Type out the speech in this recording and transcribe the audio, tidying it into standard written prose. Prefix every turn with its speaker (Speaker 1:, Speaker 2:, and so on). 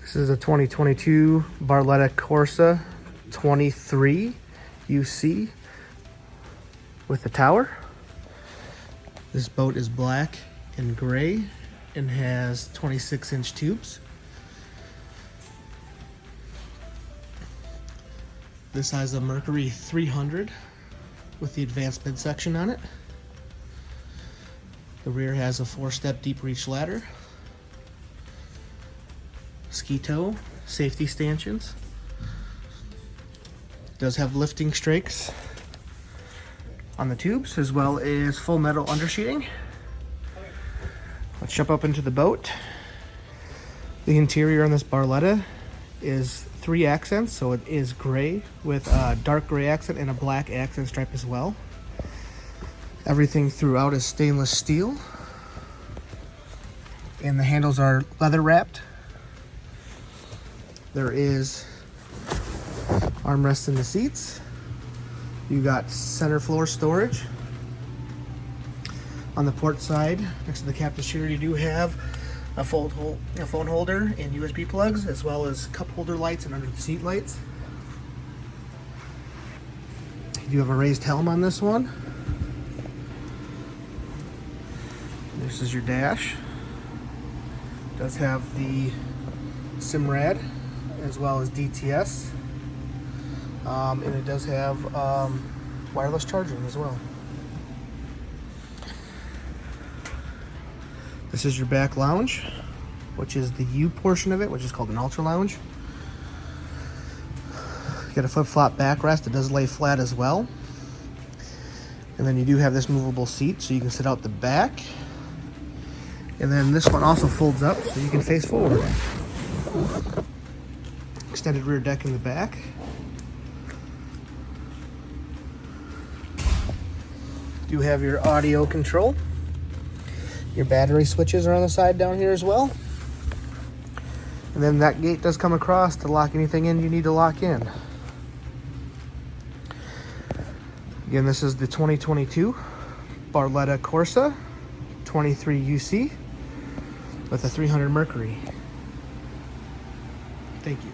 Speaker 1: This is a 2022 Barletta Corsa 23UCA with a tower. This boat is black and gray and has 26-inch tubes. This has a Mercury 300 with the advanced midsection on it. The rear has a 4-step deep reach ladder, ski tow, safety stanchions. It does have lifting strakes on the tubes as well as full metal undersheeting. Let's jump up into the boat. The interior on this Barletta is 3 accents, so it is gray with a dark gray accent and a black accent stripe as well. Everything throughout is stainless steel, and the handles are leather wrapped. There is armrests in the seats. You got center floor storage. On the port side, next to the captain's chair, you do have a phone holder and USB plugs, as well as cup holder lights and under the seat lights. You do have a raised helm on this one. This is your dash. It does have the SIMRAD as well as DTS, and it does have wireless charging as well. This is your back lounge, which is the U portion of it, which is called an ultra lounge. You got a flip-flop backrest. It does lay flat as well. And then you do have this movable seat, so you can sit out the back. And then this one also folds up, so you can face forward. Extended rear deck in the back. You have your audio control. Your battery switches are on the side down here as well. And then that gate does come across to lock anything in you need to lock in. Again, this is the 2022 Barletta Corsa 23UCA with a 300 Mercury. Thank you.